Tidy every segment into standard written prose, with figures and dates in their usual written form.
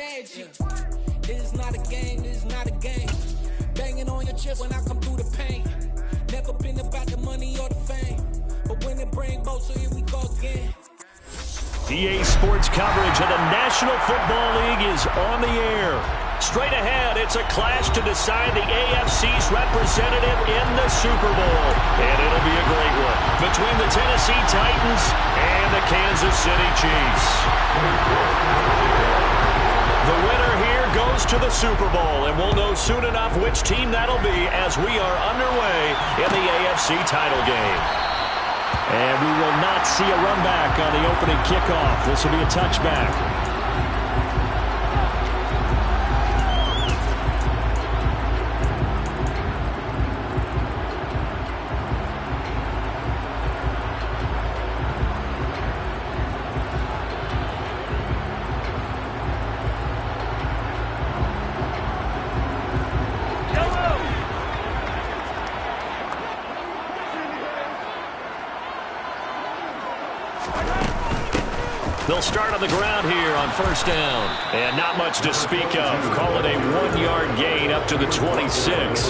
magic. This is not a game, this is not a game. Banging on your chest when I come through the pain. Never been about the money or the fame. But when it bring both, so here we go again. EA Sports coverage of the National Football League is on the air. Straight ahead, it's a clash to decide the AFC's representative in the Super Bowl. And it'll be a great one between the Tennessee Titans and the Kansas City Chiefs. The winner here goes to the Super Bowl, and we'll know soon enough which team that'll be as we are underway in the AFC title game. And we will not see a run back on the opening kickoff. This will be a touchback. They'll start on the ground here on first down. And not much to speak of. Call it a 1-yard gain up to the 26.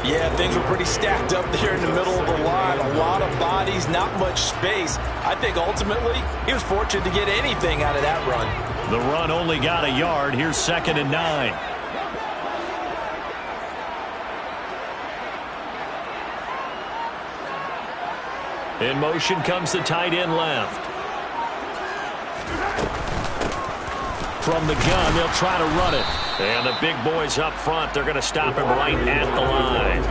Yeah, things were pretty stacked up there in the middle of the line. A lot of bodies, not much space. I think ultimately he was fortunate to get anything out of that run. The run only got a yard. Here's 2nd and 9. In motion comes the tight end left. From the gun, they'll try to run it. And the big boys up front, they're going to stop him right at the line.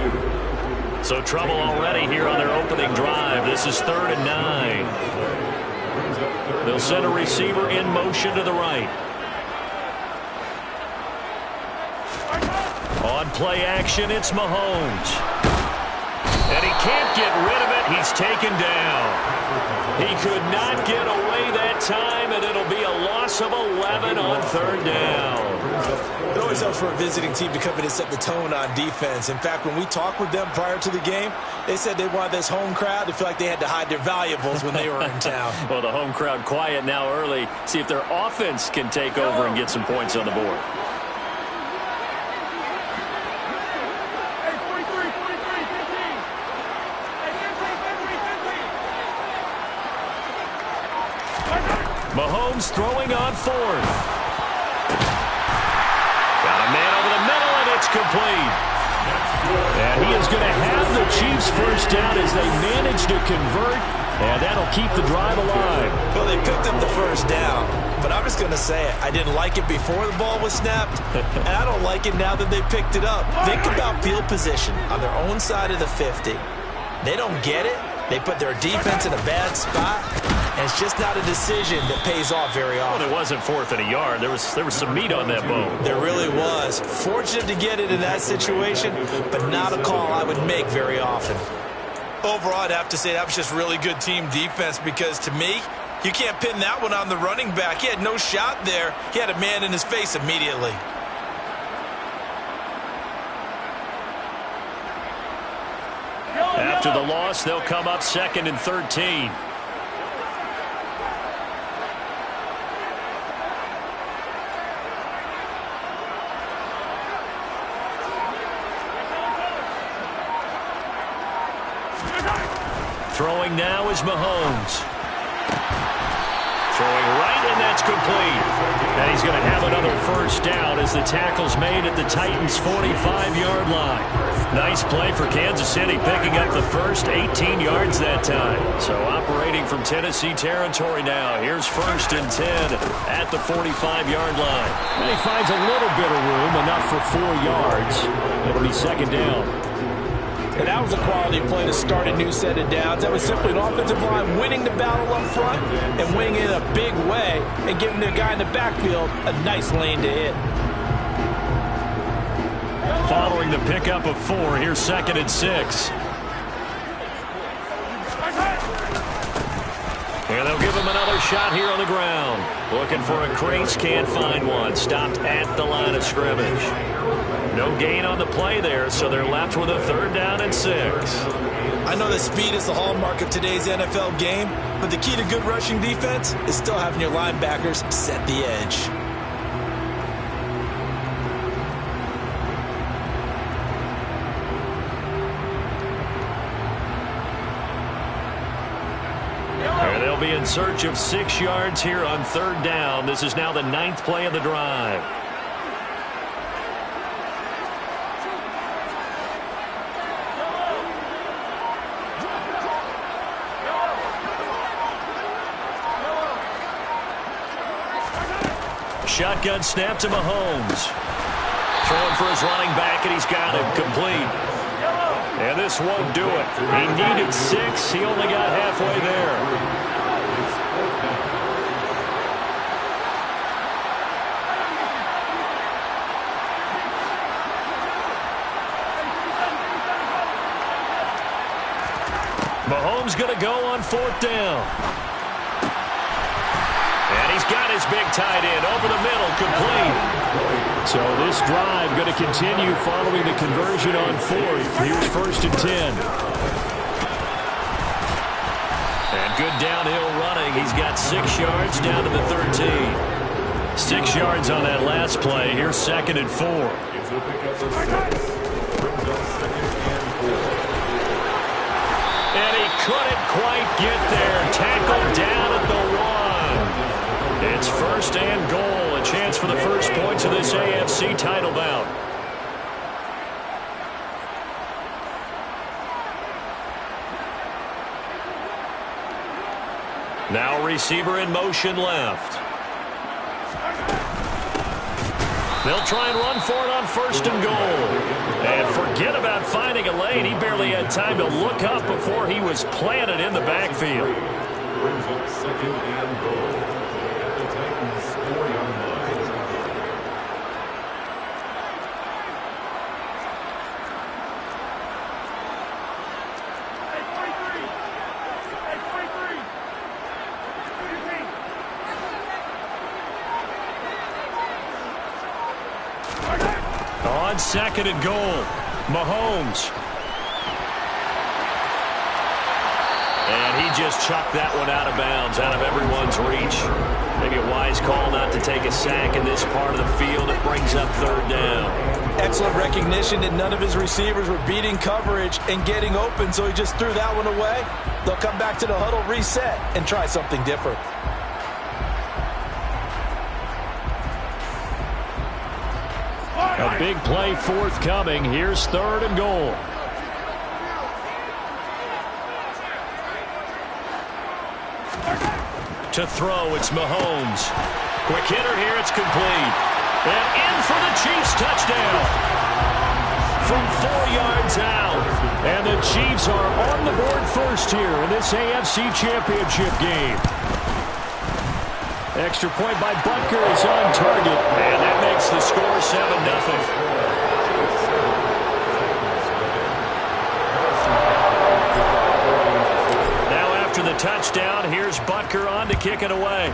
So trouble already here on their opening drive. This is 3rd and 9. They'll send a receiver in motion to the right. On play action, it's Mahomes. And he can't get rid of it. He's taken down. He could not get away that time, and it'll be a loss of 11 on 3rd down. It always helps for a visiting team to come in and set the tone on defense. In fact, when we talked with them prior to the game, they said they wanted this home crowd to feel like they had to hide their valuables when they were in town. Well, the home crowd quiet now early. See if their offense can take over and get some points on the board. Mahomes throwing on 4th. Got a man over the middle, and it's complete. And he is going to have the Chiefs first down as they manage to convert, and that'll keep the drive alive. Well, they picked up the first down, but I'm just going to say it. I didn't like it before the ball was snapped, and I don't like it now that they picked it up. Think about field position on their own side of the 50. They don't get it. They put their defense in a bad spot. And it's just not a decision that pays off very often. Well, it wasn't 4th and a yard. There was some meat on that bone. There really was. Fortunate to get it in that situation, but not a call I would make very often. Overall, I'd have to say that was just really good team defense because, to me, you can't pin that one on the running back. He had no shot there. He had a man in his face immediately. After the loss, they'll come up 2nd and 13. Throwing now is Mahomes. Throwing right, and that's complete. And he's going to have another first down as the tackle's made at the Titans' 45-yard line. Nice play for Kansas City, picking up the first 18 yards that time. So operating from Tennessee territory now. Here's 1st and 10 at the 45-yard line. And he finds a little bit of room, enough for 4 yards. It'll be 2nd down. And that was a quality play to start a new set of downs. That was simply an offensive line winning the battle up front and winning it in a big way and giving the guy in the backfield a nice lane to hit. Following the pickup of 4, here's 2nd and 6. And they'll give him another shot here on the ground. Looking for a crease, can't find one. Stopped at the line of scrimmage. No gain on the play there, so they're left with a 3rd down and 6. I know that speed is the hallmark of today's NFL game, but the key to good rushing defense is still having your linebackers set the edge. They'll be in search of 6 yards here on 3rd down. This is now the 9th play of the drive. Shotgun snap to Mahomes. Throwing for his running back, and he's got him complete. And this won't do it. He needed 6. He only got halfway there. Mahomes going to go on 4th down. And he's got his big tight end over the middle, complete. So this drive going to continue following the conversion on 4th. Here's 1st and 10. And good downhill running. He's got 6 yards down to the 13. 6 yards on that last play. Here's 2nd and 4. And he couldn't quite get there. Tackled down at the 1. It's 1st and goal. A chance for the first points of this AFC title bout. Now receiver in motion left. They'll try and run for it on 1st and goal. And forget about finding a lane. He barely had time to look up before he was planted in the backfield. Brings up 2nd and goal. The Titans 4-yard line. On 2nd and goal, Mahomes. And he just chucked that one out of bounds, out of everyone's reach. Maybe a wise call not to take a sack in this part of the field. It brings up 3rd down. Excellent recognition that none of his receivers were beating coverage and getting open, so he just threw that one away. They'll come back to the huddle, reset, and try something different. A big play forthcoming. Here's 3rd and goal. To throw, it's Mahomes. Quick hitter here, it's complete. And in for the Chiefs touchdown. From 4 yards out. And the Chiefs are on the board first here in this AFC Championship game. Extra point by Butker is on target. And that makes the score 7-0. The touchdown. Here's Butker on to kick it away.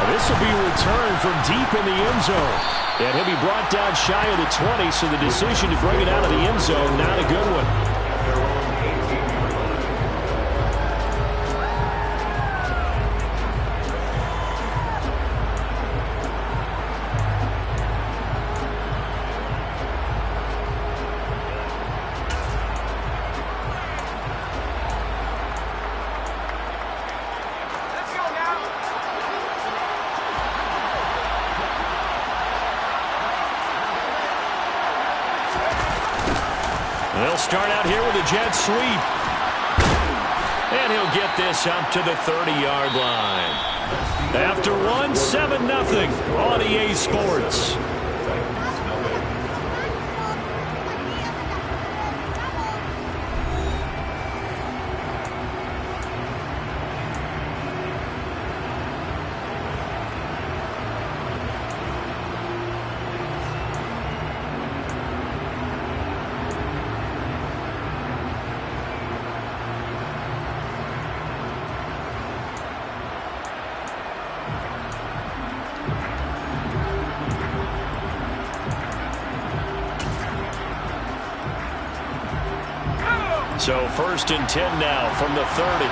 This will be returned from deep in the end zone. And he'll be brought down shy of the 20, so the decision to bring it out of the end zone, not a good one. They'll start out here with a jet sweep. And he'll get this up to the 30-yard line. After one, 7-0 on EA Sports. So 1st and 10 now from the 30.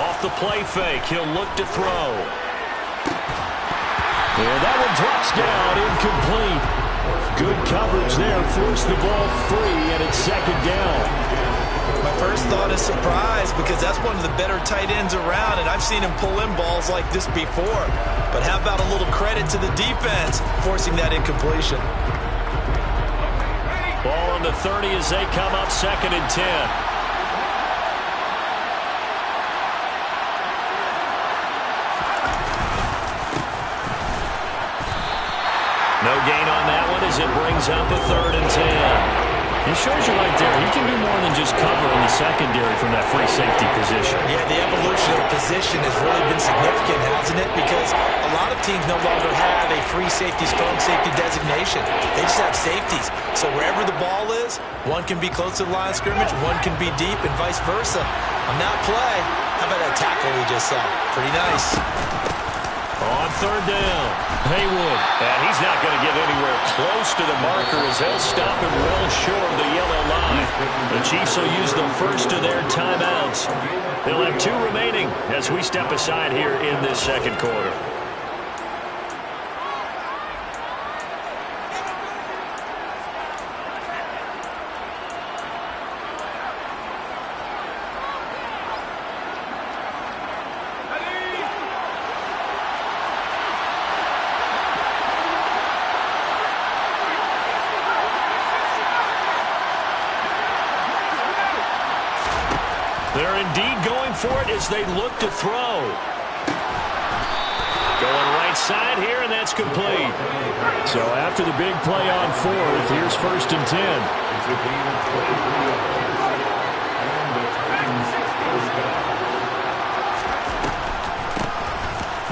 Off the play fake. He'll look to throw. And that one drops down, incomplete. Good coverage there. Forced the ball free, and it's second down. My first thought is surprise because that's one of the better tight ends around, and I've seen him pull in balls like this before. But how about a little credit to the defense forcing that incompletion? Ball on the 30 as they come up, 2nd and 10. No gain on that one as it brings up a 3rd and 10. It shows you right there, he can do more than just cover in the secondary from that free safety position. Yeah, the evolution of position has really been significant, hasn't it? Because a lot of teams no longer have a free safety, strong safety designation. They just have safeties. So wherever the ball is, one can be close to the line of scrimmage, one can be deep, and vice versa. On that play, how about that tackle we just saw? Pretty nice. On 3rd down, Haywood. And he's not going to get anywhere close to the marker as they'll stop him well short of the yellow line. The Chiefs will use the first of their timeouts. They'll have 2 remaining as we step aside here in this second quarter. They're indeed going for it as they look to throw. Going right side here, and that's complete. So after the big play on 4th, here's 1st and 10.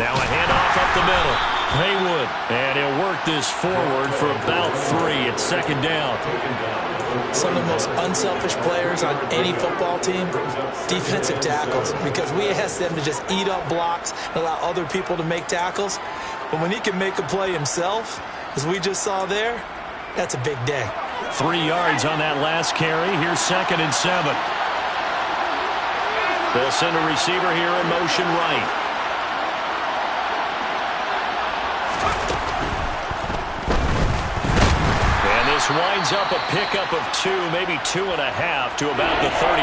Now a handoff up the middle. Haywood, and he'll work this forward for about 3. It's 2nd down. Some of the most unselfish players on any football team, defensive tackles, because we ask them to just eat up blocks and allow other people to make tackles. But when he can make a play himself, as we just saw there, that's a big day. 3 yards on that last carry. Here's 2nd and 7. They'll send a receiver here in motion right. This winds up a pickup of 2, maybe 2.5 to about the 39.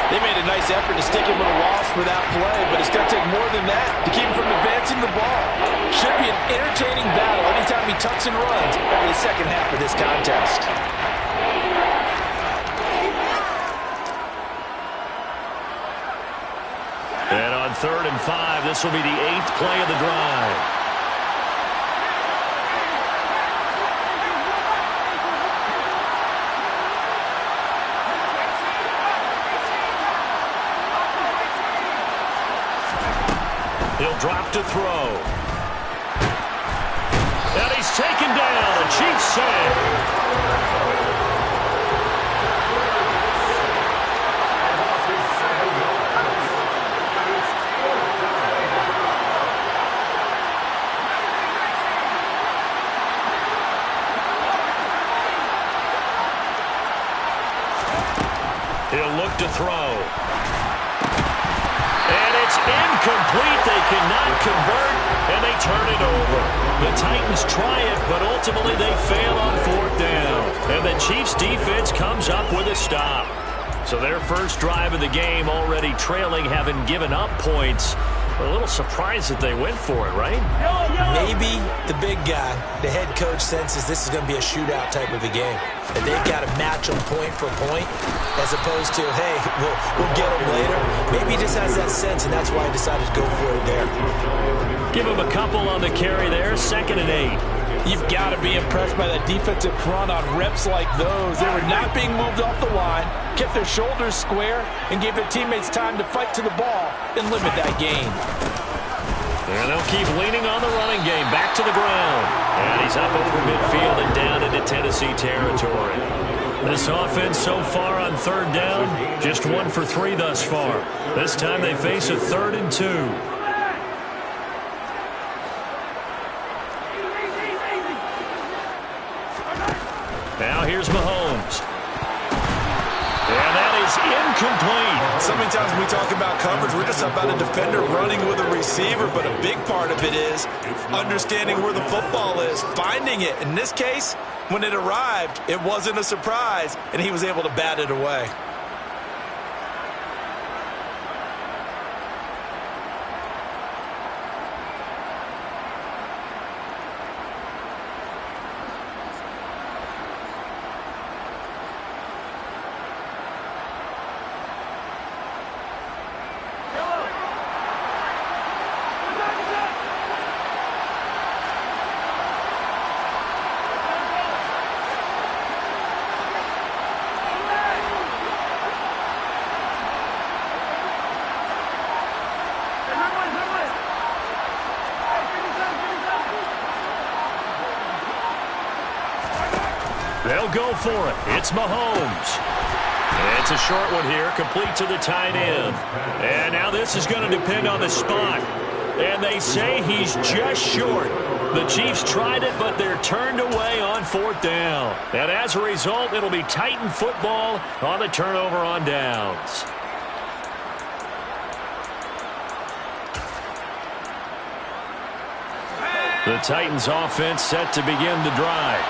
They made a nice effort to stick him with a loss for that play, but it's going to take more than that to keep him from advancing the ball. Should be an entertaining battle anytime he tucks and runs over the second half of this contest. And on 3rd and 5, this will be the 8th play of the drive. He'll drop to throw. And he's taken down. A Chiefs save. He'll look to throw. Incomplete. They cannot convert, and they turn it over. The Titans try it, but ultimately they fail on 4th down. And the Chiefs defense comes up with a stop. So their first drive of the game already trailing, having given up points. A little surprised that they went for it, right? Maybe the big guy, the head coach, senses this is going to be a shootout type of a game. That they've got to match them point for point as opposed to, hey, we'll get them later. Maybe he just has that sense, and that's why he decided to go for it there. Give him a couple on the carry there, 2nd and 8. You've got to be impressed by that defensive front on reps like those. They were not being moved off the line, kept their shoulders square, and gave their teammates time to fight to the ball and limit that gain. And they'll keep leaning on the running game. Back to the ground. And he's up over midfield and down into Tennessee territory. This offense so far on 3rd down, just 1 for 3 thus far. This time they face a 3rd and 2. Now here's Mahomes. And that is incomplete. So many times when we talk about coverage, we're just about a defender running with a receiver, but a big part of it is understanding where the football is, finding it. In this case, when it arrived, it wasn't a surprise, and he was able to bat it away. They'll go for it. It's Mahomes. It's a short one here, complete to the tight end. And now this is going to depend on the spot. And they say he's just short. The Chiefs tried it, but they're turned away on 4th down. And as a result, it'll be Titan football on the turnover on downs. The Titans offense set to begin the drive.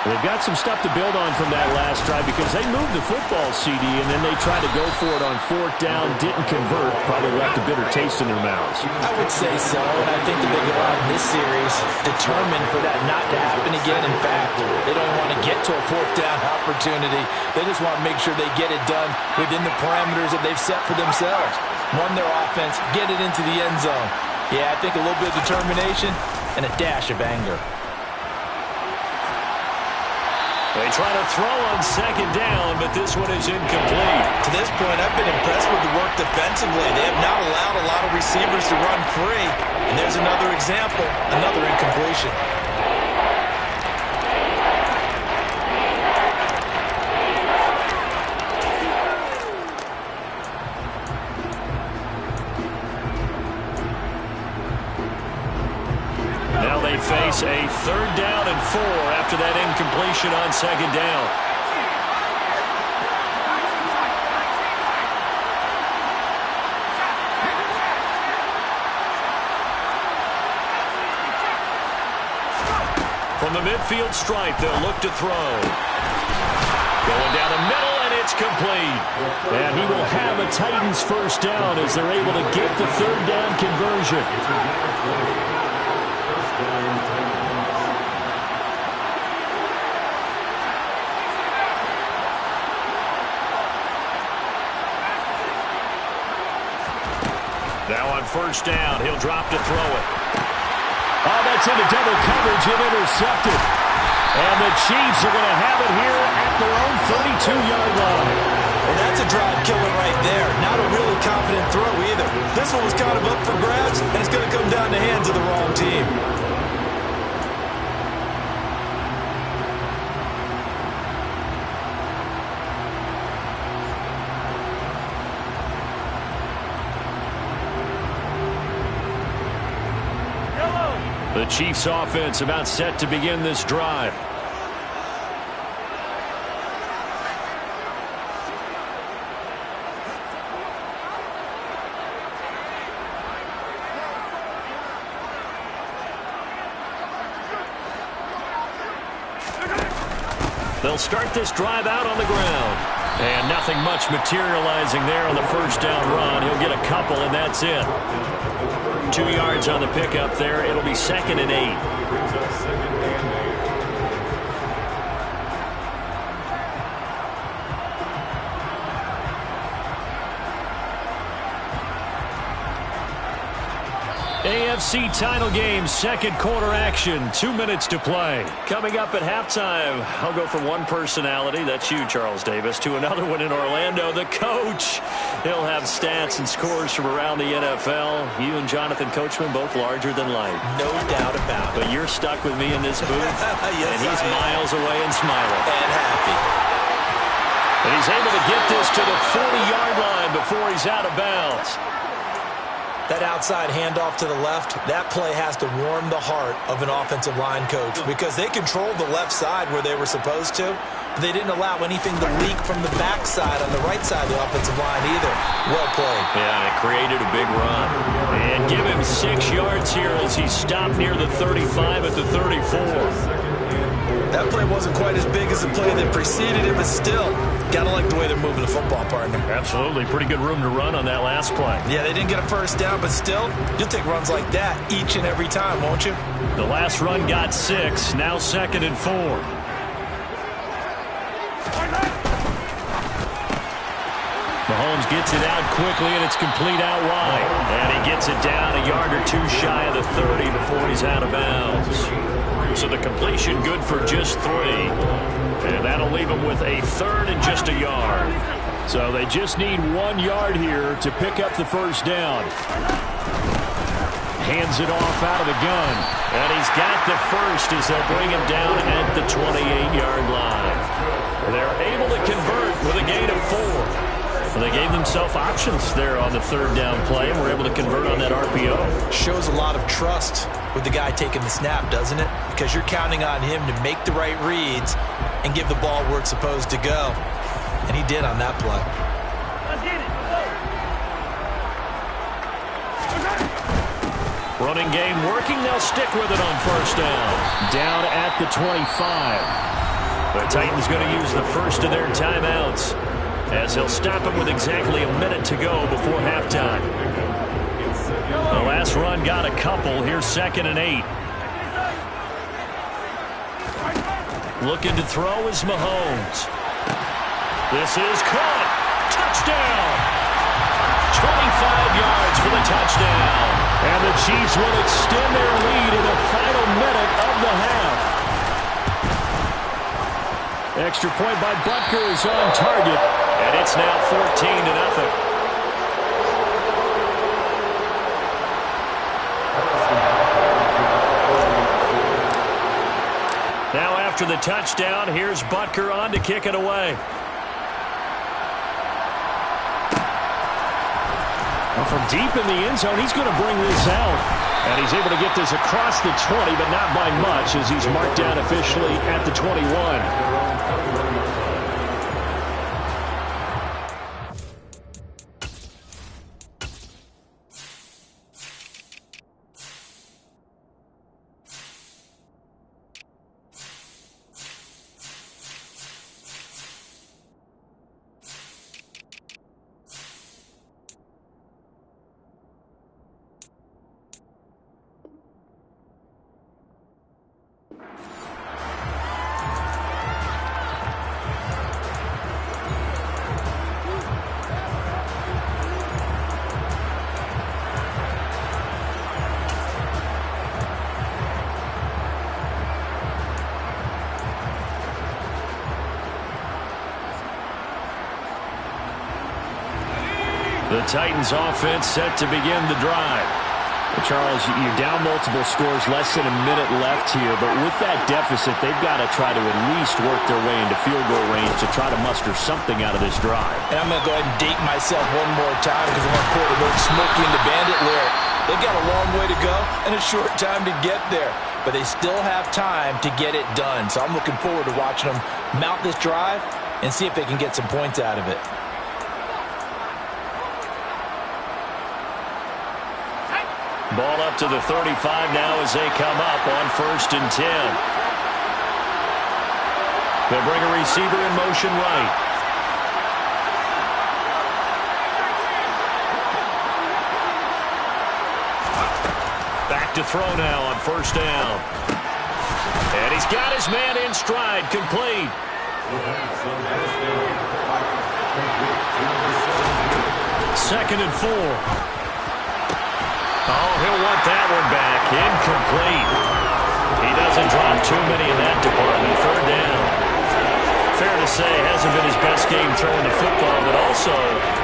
They've got some stuff to build on from that last drive because they moved the football, CD, and then they tried to go for it on 4th down, didn't convert, probably left a bitter taste in their mouths. I would say so, and I think that they go out in this series determined for that not to happen again. In fact, they don't want to get to a 4th down opportunity. They just want to make sure they get it done within the parameters that they've set for themselves. Run their offense, get it into the end zone. Yeah, I think a little bit of determination and a dash of anger. They try to throw on 2nd down, but this one is incomplete. To this point, I've been impressed with the work defensively. They have not allowed a lot of receivers to run free. And there's another example, another incompletion. Face a 3rd down and 4 after that incompletion on 2nd down. From the midfield stripe, they'll look to throw. Going down the middle, and it's complete. And he will have a Titans 1st down as they're able to get the 3rd down conversion. Now on 1st down, he'll drop to throw it. Oh, that's into double coverage and intercepted. And the Chiefs are going to have it here at their own 32-yard line. And that's a drive killer right there. Not a really confident throw either. This one was kind of up for grabs, and it's going to come down the hands of the wrong team. The Chiefs offense about set to begin this drive. They'll start this drive out on the ground. And nothing much materializing there on the 1st down run. He'll get a couple, and that's it. 2 yards on the pickup there. It'll be 2nd and 8. AFC title game, 2nd quarter action, 2 minutes to play. Coming up at halftime, I'll go from one personality, that's you, Charles Davis, to another one in Orlando, the coach. He'll have stats and scores from around the NFL. You and Jonathan Coachman, both larger than life. No doubt about it. But you're stuck with me in this booth, yes, and he's miles away and smiling. And happy. And he's able to get this to the 40-yard line before he's out of bounds. That outside handoff to the left, that play has to warm the heart of an offensive line coach because they controlled the left side where they were supposed to. They didn't allow anything to leak from the backside on the right side of the offensive line either. Well played. Yeah, and it created a big run. And give him 6 yards here as he stopped near the 35 at the 34. That play wasn't quite as big as the play that preceded it, but still, gotta like the way they're moving the football, partner. Absolutely. Pretty good room to run on that last play. Yeah, they didn't get a first down, but still, you'll take runs like that each and every time, won't you? The last run got 6, now 2nd and 4. Mahomes gets it out quickly, and it's complete out wide. And he gets it down a yard or 2 shy of the 30 before he's out of bounds. So the completion good for just 3. And that'll leave him with a 3rd and just a yard. So they just need 1 yard here to pick up the first down. Hands it off out of the gun. And he's got the first as they'll bring him down at the 28-yard line. They're able to convert with a gain of 4. Well, they gave themselves options there on the 3rd down play and were able to convert on that RPO. Shows a lot of trust with the guy taking the snap, doesn't it? Because you're counting on him to make the right reads and give the ball where it's supposed to go. And he did on that play. Let's get it. Running game working. They'll stick with it on first down. Down at the 25. The Titans going to use the first of their timeouts, as they'll stop it with exactly a minute to go before halftime. The last run got a couple. Here's 2nd and 8. Looking to throw is Mahomes. This is caught. Touchdown. 25 yards for the touchdown. And the Chiefs will extend their lead in the final minute of the half. Extra point by Butker is on target. And it's now 14-0. Now after the touchdown, here's Butker on to kick it away. Well, from deep in the end zone, he's going to bring this out. And he's able to get this across the 20, but not by much, as he's marked down officially at the 21. The Titans offense set to begin the drive. Charles, you're down multiple scores, less than a minute left here, but with that deficit, they've got to try to at least work their way into field goal range to try to muster something out of this drive. And I'm going to go ahead and date myself one more time because I want to quote a little Smokey and the Bandit lyric. They've got a long way to go and a short time to get there, but they still have time to get it done. So I'm looking forward to watching them mount this drive and see if they can get some points out of it. Ball up to the 35 now as they come up on 1st and 10. They'll bring a receiver in motion right. Back to throw now on 1st down. And he's got his man in stride, complete. 2nd and 4. Oh, he'll want that one back. Incomplete. He doesn't drop too many in that department. 3rd down. Fair to say, hasn't been his best game throwing the football, but also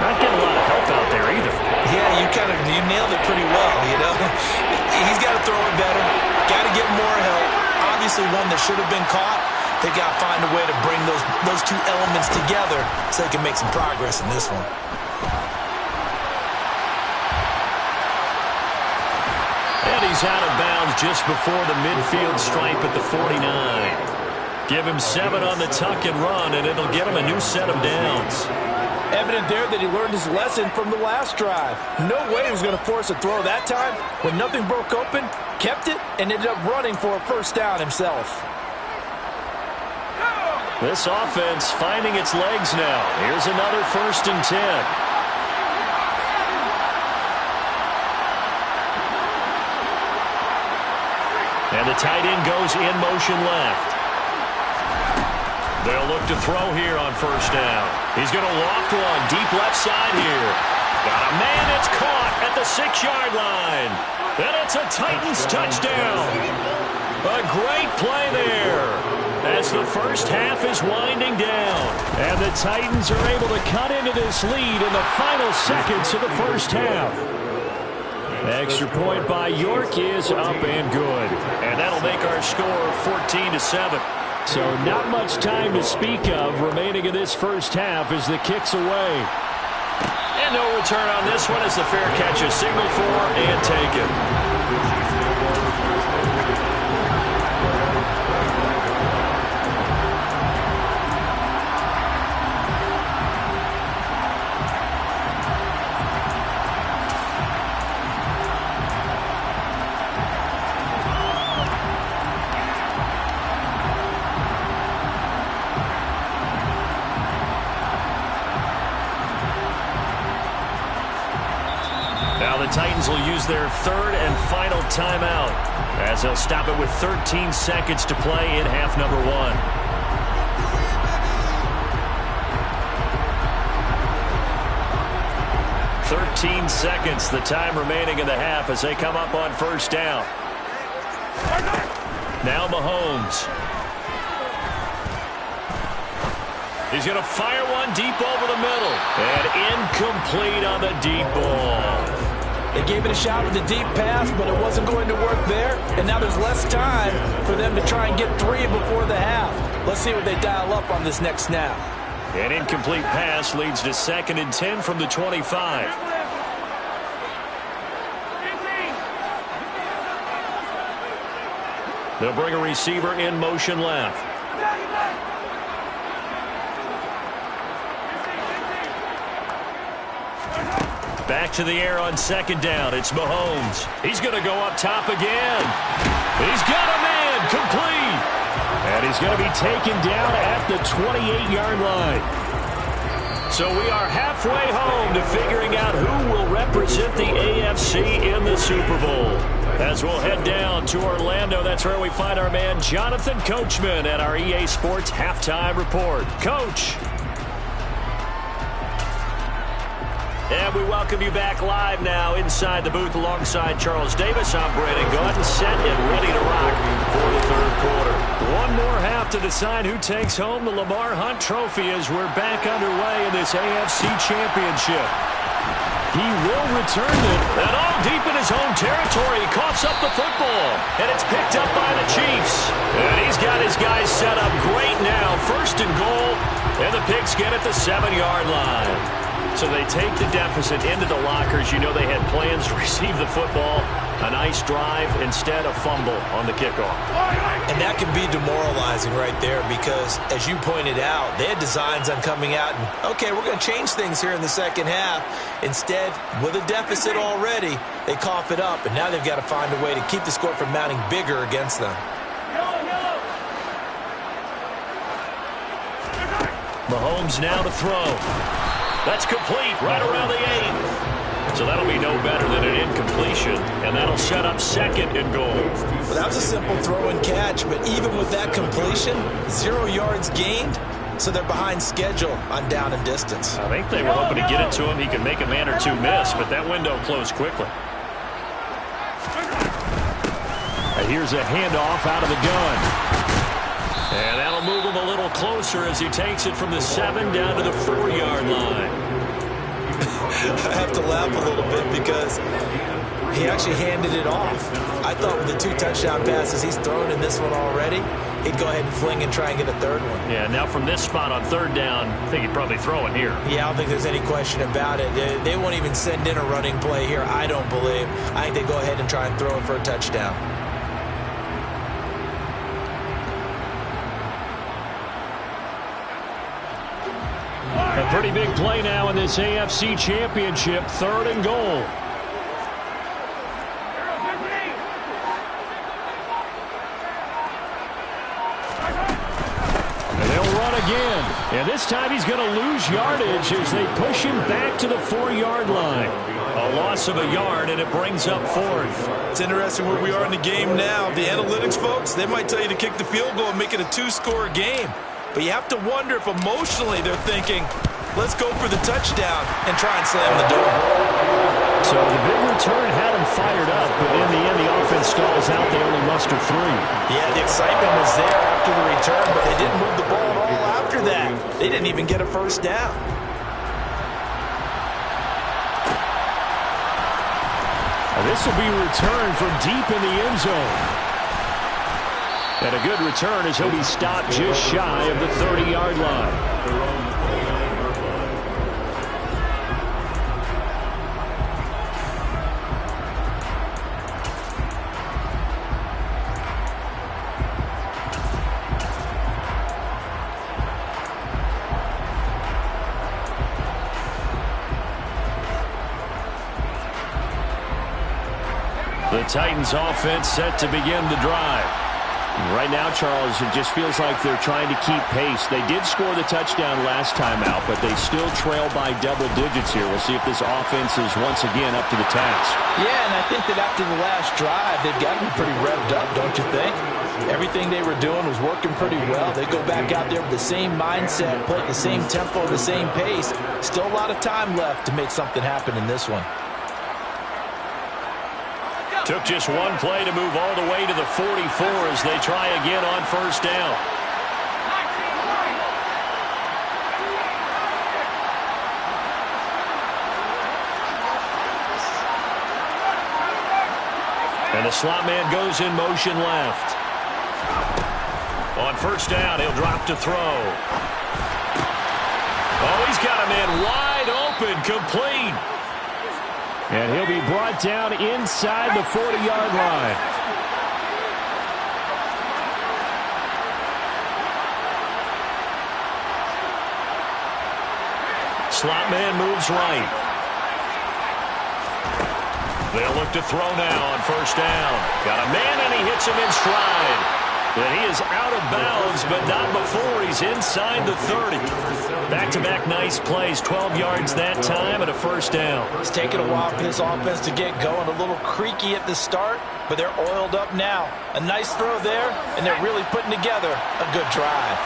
not getting a lot of help out there either. Yeah, you nailed it pretty well, you know. He's got to throw it better. Got to get more help. Obviously one that should have been caught. They got to find a way to bring those two elements together so they can make some progress in this one. he's out of bounds just before the midfield stripe at the 49. Give him 7 on the tuck and run, and it'll get him a new set of downs. Evident there that he learned his lesson from the last drive. No way he was going to force a throw that time. When nothing broke open, kept it, and ended up running for a first down himself. This offense finding its legs now. Here's another 1st and 10. And the tight end goes in motion left. They'll look to throw here on 1st down. He's going to loft one deep left side here. Got a man that's caught at the 6-yard line. And it's a Titans touchdown. A great play there as the first half is winding down. And the Titans are able to cut into this lead in the final seconds of the first half. Extra point by York is up and good. And that'll make our score 14-7. So not much time to speak of remaining in this first half as the kick's away. And no return on this one as the fair catch is signaled for and taken. Now the Titans will use their 3rd and final timeout as they'll stop it with 13 seconds to play in half number 1. "13 seconds, the time remaining in the half as they come up on 1st down. Now Mahomes. He's going to fire one deep over the middle. And incomplete on the deep ball. They gave it a shot with the deep pass, but it wasn't going to work there. And now there's less time for them to try and get 3 before the half. Let's see what they dial up on this next snap. An incomplete pass leads to 2nd and 10 from the 25. They'll bring a receiver in motion left. Back to the air on 2nd down. It's Mahomes. He's going to go up top again. He's got a man complete. And he's going to be taken down at the 28-yard line. So we are halfway home to figuring out who will represent the AFC in the Super Bowl. As we'll head down to Orlando, that's where we find our man Jonathan Coachman at our EA Sports Halftime Report. Coach. And we welcome you back live now inside the booth alongside Charles Davis. I'm Brandon Gaudin, set and ready to rock for the 3rd quarter. One more half to decide who takes home the Lamar Hunt Trophy as we're back underway in this AFC Championship. He will return it, and all deep in his own territory. He coughs up the football, and it's picked up by the Chiefs. And he's got his guys set up great now. 1st and goal, and the Pigskin at the 7-yard line. So they take the deficit into the lockers. You know they had plans to receive the football. A nice drive, instead a fumble on the kickoff. And that can be demoralizing right there because, as you pointed out, they had designs on coming out and, okay, we're going to change things here in the 2nd half. Instead, with a deficit already, they cough it up, and now they've got to find a way to keep the score from mounting bigger against them. Mahomes now to throw. That's complete right around the 8. So that'll be no better than an incompletion, and that'll set up 2nd and goal. Well, that was a simple throw and catch, but even with that completion, 0 yards gained, so they're behind schedule on down and distance. I think they were hoping to get it to him. He could make a man or 2 miss, but that window closed quickly. Here's a handoff out of the gun. And that'll move him a little closer as he takes it from the 7 down to the 4-yard line. I have to laugh a little bit because he actually handed it off. I thought with the 2 touchdown passes he's thrown in this one already, he'd go ahead and fling and try and get a third one. Yeah, now from this spot on 3rd down, I think he'd probably throw it here. Yeah, I don't think there's any question about it. They won't even send in a running play here, I don't believe. I think they go ahead and try and throw it for a touchdown. A pretty big play now in this AFC Championship, 3rd and goal. And they'll run again. And this time he's going to lose yardage as they push him back to the 4-yard line. A loss of a yard, and it brings up 4th. It's interesting where we are in the game now. The analytics folks, they might tell you to kick the field goal and make it a 2-score game. But you have to wonder if emotionally they're thinking, let's go for the touchdown and try and slam the door. So the big return had them fired up, but in the end, the offense stalls out. They only muster 3. Yeah, the excitement was there after the return, but they didn't move the ball at all after that. They didn't even get a first down. This will be returned from deep in the end zone. And a good return as he'll be stopped just shy of the 30-yard line. The Titans offense set to begin the drive. Right now, Charles, it just feels like they're trying to keep pace. They did score the touchdown last time out, but they still trail by double digits here. We'll see if this offense is once again up to the task. Yeah, and I think that after the last drive, they've got to be pretty revved up, don't you think? Everything they were doing was working pretty well. They go back out there with the same mindset, play at the same tempo, the same pace. Still a lot of time left to make something happen in this one. Took just one play to move all the way to the 44 as they try again on 1st down. And the slot man goes in motion left. On 1st down, he'll drop to throw. Oh, he's got a man wide open, complete. And he'll be brought down inside the 40-yard line. Slot man moves right. They'll look to throw now on 1st down. Got a man, and he hits him in stride. And he is out of bounds, but not before he's inside the 30. Back-to-back nice plays, 12 yards that time and a 1st down. It's taken a while for this offense to get going. A little creaky at the start, but they're oiled up now. A nice throw there, and they're really putting together a good drive.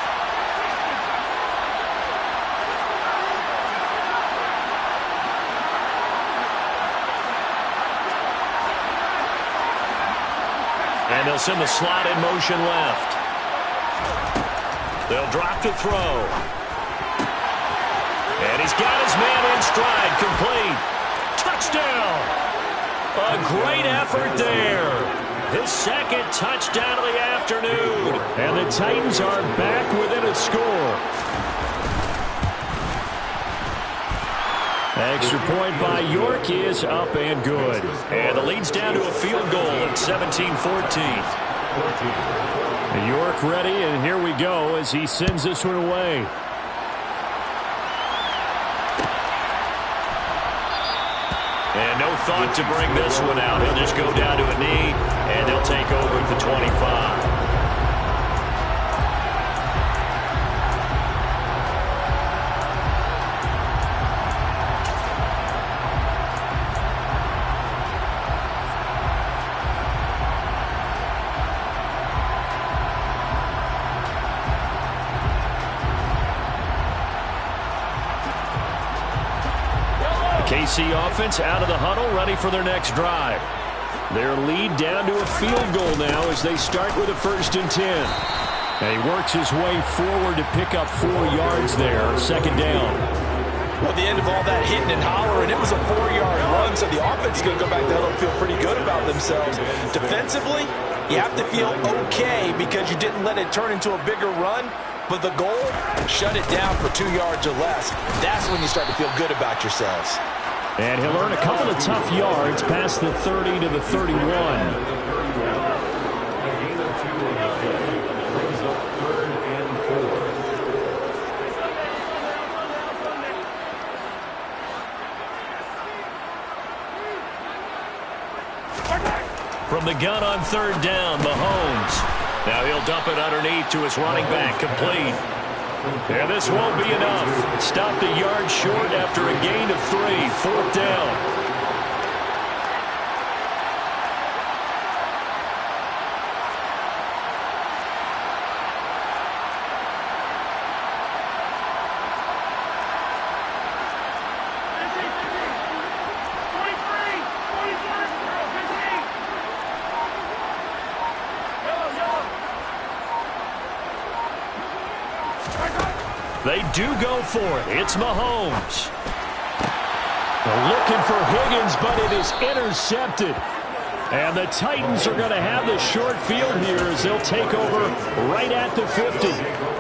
And they'll send the slot in motion left. They'll drop to throw. And he's got his man in stride, complete. Touchdown! A great effort there. His 2nd touchdown of the afternoon. And the Titans are back within a score. Extra point by York is up and good. And the lead's down to a field goal at 17-14. York ready, and here we go as he sends this one away. And no thought to bring this one out. He'll just go down to a knee, and they'll take over at the 25. KC offense out of the huddle, ready for their next drive. Their lead down to a field goal now as they start with a 1st and 10. And he works his way forward to pick up 4 yards there, 2nd down. Well, the end of all that hitting and hollering, it was a 4-yard run, so the offense is going to go back to huddle and feel pretty good about themselves. Defensively, you have to feel okay because you didn't let it turn into a bigger run, but the goal, shut it down for 2 yards or less. That's when you start to feel good about yourselves. And he'll earn a couple of tough yards past the 30 to the 31. From the gun on 3rd down, Mahomes. Now he'll dump it underneath to his running back, complete. And this won't be enough. Stopped a yard short after a gain of 3, 4th down. They do go for it. It's Mahomes. They're looking for Higgins, but it is intercepted. And the Titans are going to have the short field here as they'll take over right at the 50.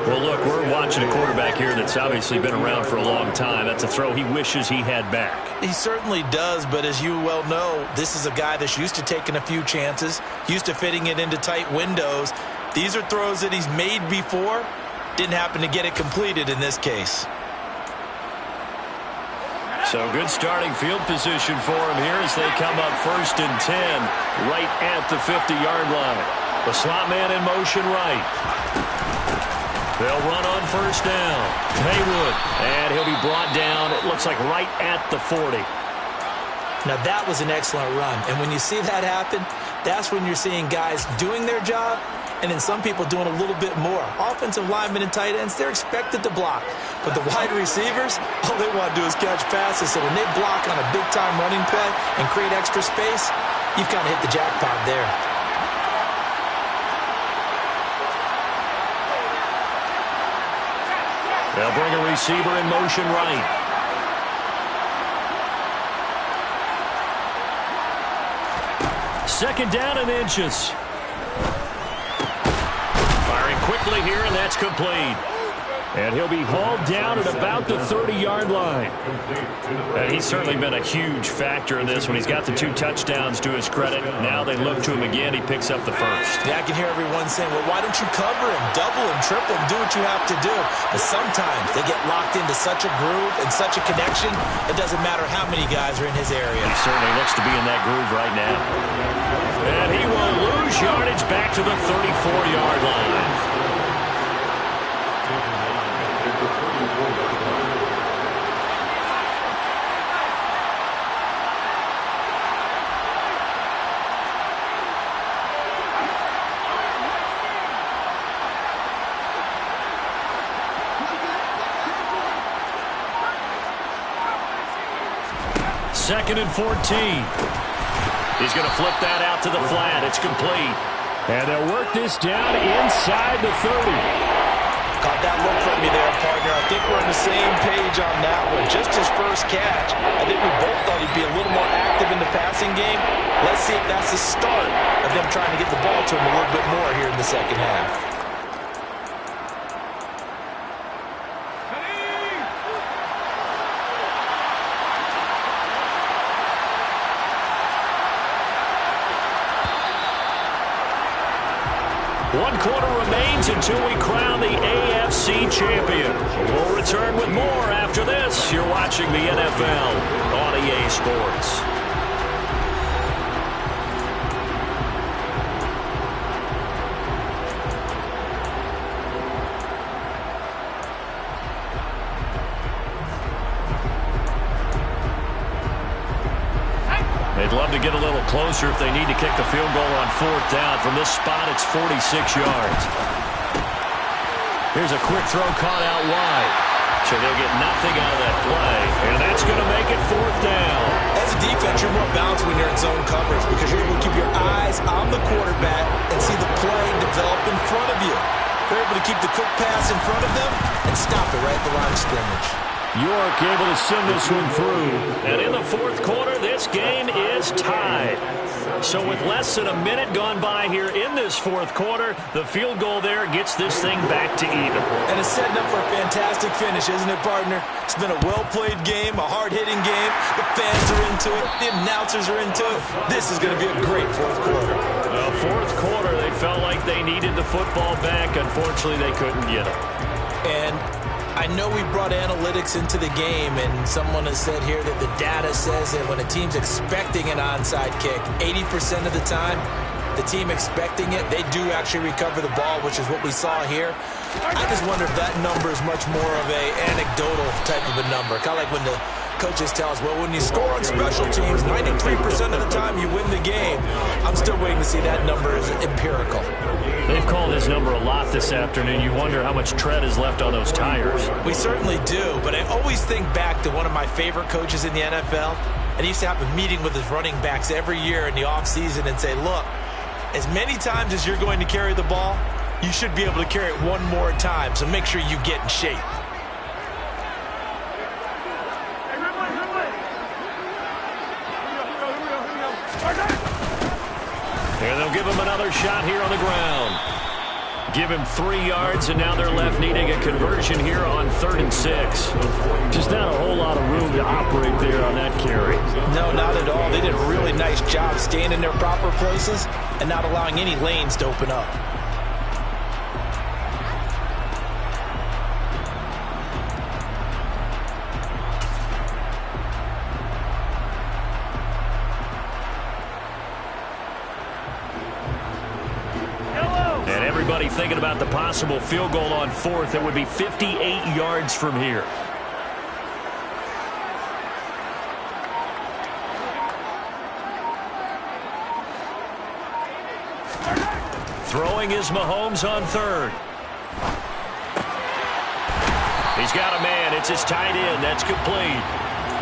Well, look, we're watching a quarterback here that's obviously been around for a long time. That's a throw he wishes he had back. He certainly does, but as you well know, this is a guy that's used to taking a few chances, used to fitting it into tight windows. These are throws that he's made before. Didn't happen to get it completed in this case. So good starting field position for him here as they come up 1st and 10 right at the 50-yard line. The slot man in motion right. They'll run on 1st down. Haywood, and he'll be brought down, it looks like right at the 40. Now that was an excellent run, and when you see that happen, that's when you're seeing guys doing their job and then some people doing a little bit more. Offensive linemen and tight ends, they're expected to block. But the wide receivers, all they want to do is catch passes. So when they block on a big-time running play and create extra space, you've kind of hit the jackpot there. They'll bring a receiver in motion right. Second down and inches. Quickly here, and that's complete. And he'll be hauled down at about the 30-yard line. And he's certainly been a huge factor in this when he's got the 2 touchdowns to his credit. Now they look to him again. He picks up the 1st. Yeah, I can hear everyone saying, well, why don't you cover him, double him, triple him, do what you have to do. But sometimes they get locked into such a groove and such a connection, it doesn't matter how many guys are in his area. He certainly looks to be in that groove right now. And he will lose yardage back to the 34-yard line. Second and 14. He's going to flip that out to the flat. It's complete. And they'll work this down inside the 30. Caught that look from me there, partner. I think we're on the same page on that one. Just his first catch. I think we both thought he'd be a little more active in the passing game. Let's see if that's the start of them trying to get the ball to him a little bit more here in the second half. One quarter remains until we crown the AFC champion. We'll return with more after this. You're watching the NFL on EA Sports. They'd love to get a little closer if they need to kick the field goal on 4th down. From this spot, it's 46 yards. Here's a quick throw caught out wide. So they'll get nothing out of that play. And that's going to make it 4th down. As a defense, you're more balanced when you're in zone coverage because you're able to keep your eyes on the quarterback and see the play develop in front of you. They're able to keep the quick pass in front of them and stop it right at the line of scrimmage. York able to send this one through. And in the fourth quarter, this game is tied. So with less than a minute gone by here in this fourth quarter, the field goal there gets this thing back to even. And it's setting up for a fantastic finish, isn't it, partner? It's been a well-played game, a hard-hitting game. The fans are into it. The announcers are into it. This is going to be a great fourth quarter. Well, fourth quarter, they felt like they needed the football back. Unfortunately, they couldn't get it. And I know we brought analytics into the game, and someone has said here that the data says that when a team's expecting an onside kick, 80% of the time, the team expecting it, they do actually recover the ball, which is what we saw here. I just wonder if that number is much more of a anecdotal type of a number, kind of like when the coaches tell us, well, when you score on special teams, 93% of the time you win the game. I'm still waiting to see that number as empirical. They've called this number a lot this afternoon. You wonder how much tread is left on those tires. We certainly do, but I always think back to one of my favorite coaches in the NFL, and he used to have a meeting with his running backs every year in the offseason and say, look, as many times as you're going to carry the ball, you should be able to carry it one more time, so make sure you get in shape. And they'll give him another shot here on the ground. Give him 3 yards, and now they're left needing a conversion here on 3rd and 6. Just not a whole lot of room to operate there on that carry. No, not at all. They did a really nice job staying in their proper places and not allowing any lanes to open up. Thinking about the possible field goal on 4th, it would be 58 yards from here. Throwing is Mahomes on 3rd. He's got a man. It's his tight end. That's complete.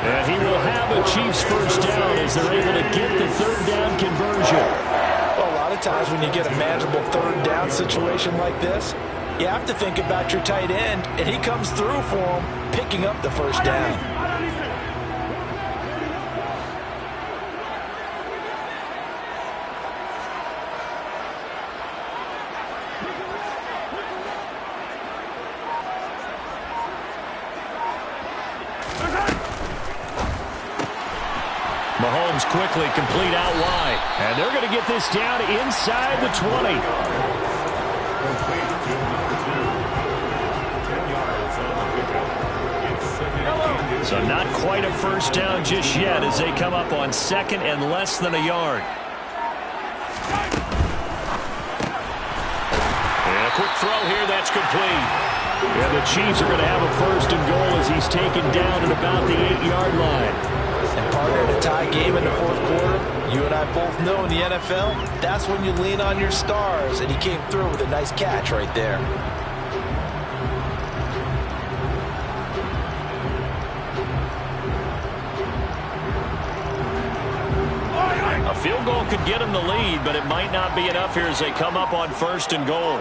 And he will have a Chiefs first down as they're able to get the 3rd down conversion. Well, a lot of times when you get a manageable 3rd down situation like this, you have to think about your tight end, and he comes through for him, picking up the first down. Mahomes quickly complete out wide. And they're going to get this down inside the 20. So not quite a first down just yet as they come up on 2nd and less than a yard. And a quick throw here, that's complete. And the Chiefs are going to have a 1st and goal as he's taken down at about the 8-yard line. And partner, in a tie game in the 4th quarter, you and I both know in the NFL, that's when you lean on your stars, and he came through with a nice catch right there. A field goal could get him the lead, but it might not be enough here as they come up on 1st and goal.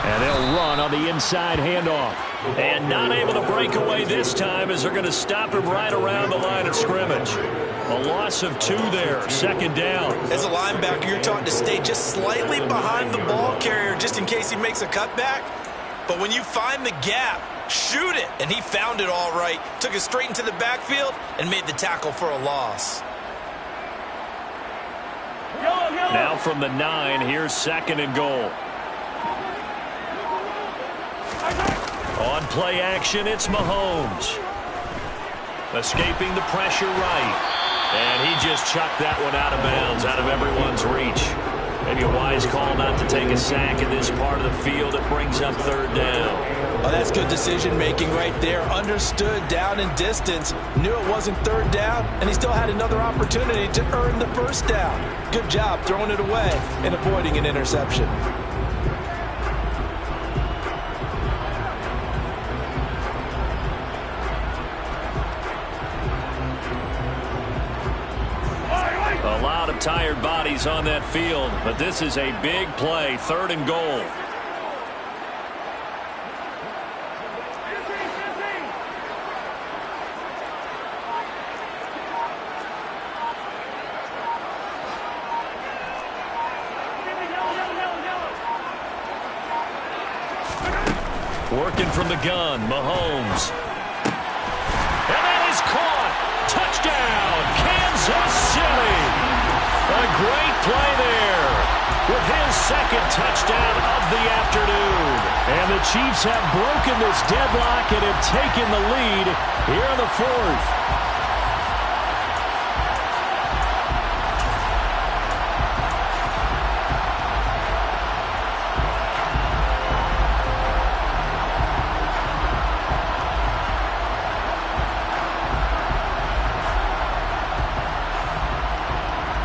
And they'll run on the inside handoff. And not able to break away this time as they're going to stop him right around the line of scrimmage. A loss of 2 there, 2nd down. As a linebacker, you're taught to stay just slightly behind the ball carrier just in case he makes a cutback. But when you find the gap, shoot it. And he found it all right. Took it straight into the backfield and made the tackle for a loss. Now from the 9, here's 2nd and goal. On play action, it's Mahomes. Escaping the pressure right. And he just chucked that one out of bounds, out of everyone's reach. Maybe a wise call not to take a sack in this part of the field. It brings up 3rd down. Oh, that's good decision-making right there. Understood down and distance. Knew it wasn't 3rd down, and he still had another opportunity to earn the 1st down. Good job throwing it away and avoiding an interception. A lot of tired bodies on that field, but this is a big play, 3rd and goal. Working from the gun, Mahomes. And that is caught. Touchdown, Kansas City. A great play there with his second touchdown of the afternoon. And the Chiefs have broken this deadlock and have taken the lead here in the fourth.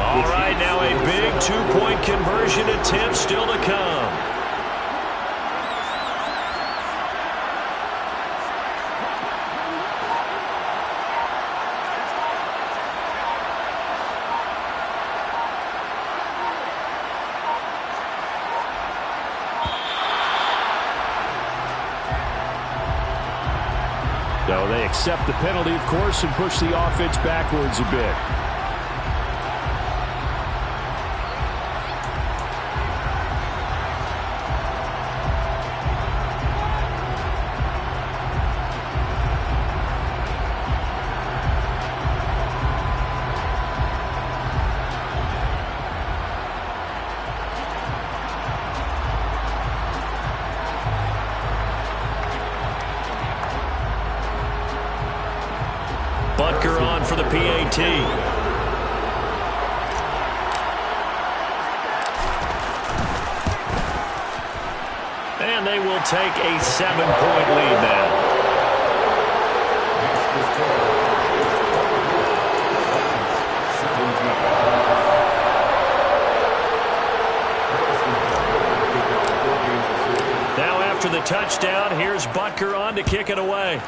All right, now a big two-point conversion attempt still to come. So they accept the penalty, of course, and push the offense backwards a bit. Butker on for the PAT. And they will take a 7-point lead now. Now after the touchdown, here's Butker on to kick it away.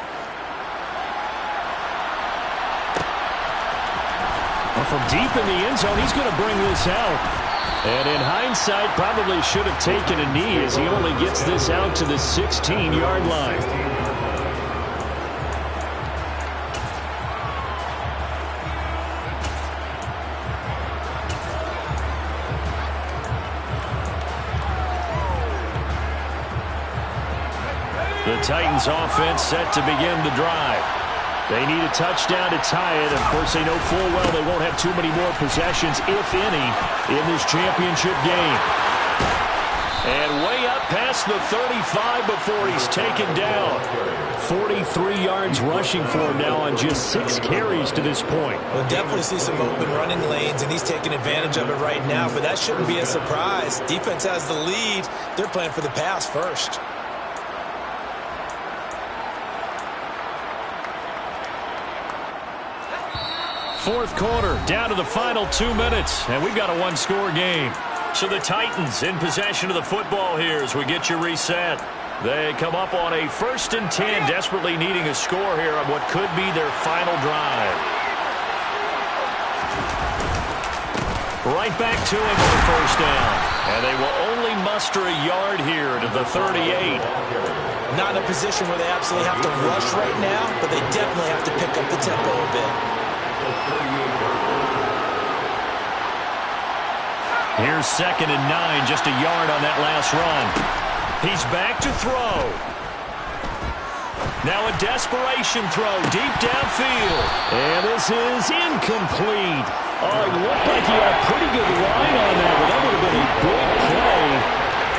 From deep in the end zone, he's going to bring this out. And in hindsight, probably should have taken a knee as he only gets this out to the 16-yard line. The Titans offense set to begin the drive. They need a touchdown to tie it. Of course, they know full well they won't have too many more possessions, if any, in this championship game. And way up past the 35 before he's taken down. 43 yards rushing for him now on just 6 carries to this point. We'll definitely see some open running lanes, and he's taking advantage of it right now, but that shouldn't be a surprise. Defense has the lead. They're playing for the pass first. Fourth quarter, down to the final 2 minutes, and we've got a one-score game. So the Titans in possession of the football here as we get you reset. They come up on a 1st and 10, desperately needing a score here on what could be their final drive. Right back to him on the 1st down. And they will only muster a yard here to the 38. Not in a position where they absolutely have to rush right now, but they definitely have to pick up the tempo a bit. Here's 2nd and 9, just a yard on that last run. He's back to throw. Now a desperation throw deep downfield. And this is incomplete. Oh, it looked like he had a pretty good line on that, but that would have been a big play.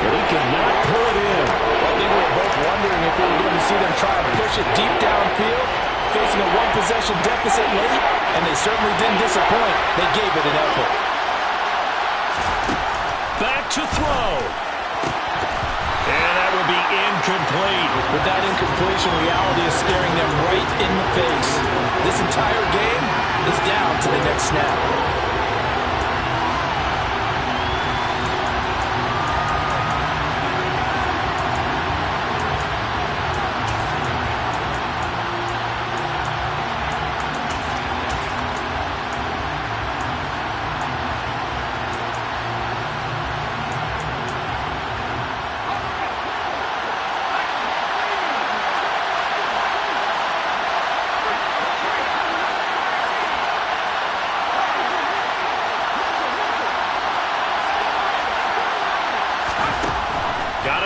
But he could not pull it in. I think we were both wondering if we were going to see them try to push it deep downfield, facing a one-possession deficit late, and they certainly didn't disappoint. They gave it an effort. Back to throw. And that will be incomplete. With that incompletion, reality is staring them right in the face. This entire game is down to the next snap.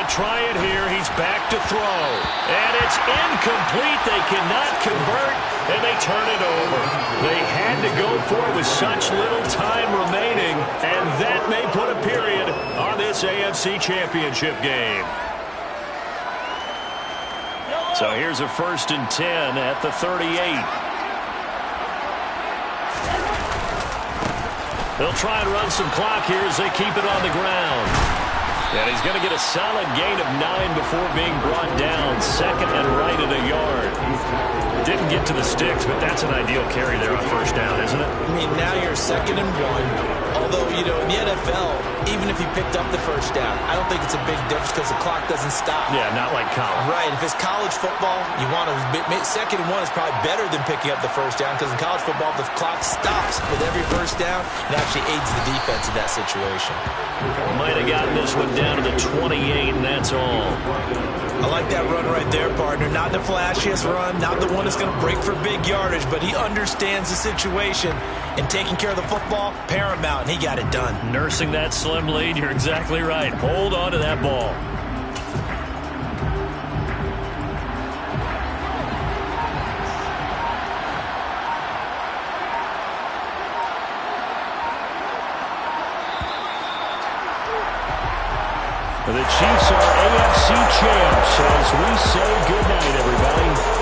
try it here. He's back to throw. And it's incomplete. They cannot convert, and they turn it over. They had to go for it with such little time remaining, and that may put a period on this AFC Championship game. So here's a 1st and 10 at the 38. They'll try and run some clock here as they keep it on the ground. And he's going to get a solid gain of 9 before being brought down. 2nd and right at a yard. Didn't get to the sticks, but that's an ideal carry there on 1st down, isn't it? I mean, now you're 2nd and 1. Although, you know, in the NFL, even if you picked up the 1st down, I don't think it's a big difference because the clock doesn't stop. Yeah, not like college. Right. If it's college football, you want to 2nd and 1 is probably better than picking up the 1st down because in college football, the clock stops with every 1st down. It actually aids the defense in that situation. Might have gotten this one down to the 28, and that's all. I like that run right there, partner. Not the flashiest run, not the one that's going to break for big yardage, but he understands the situation, and taking care of the football, paramount, and he got it done. Nursing that slim lead, you're exactly right. Hold on to that ball. The Chiefs are AFC champs as we say goodnight, everybody.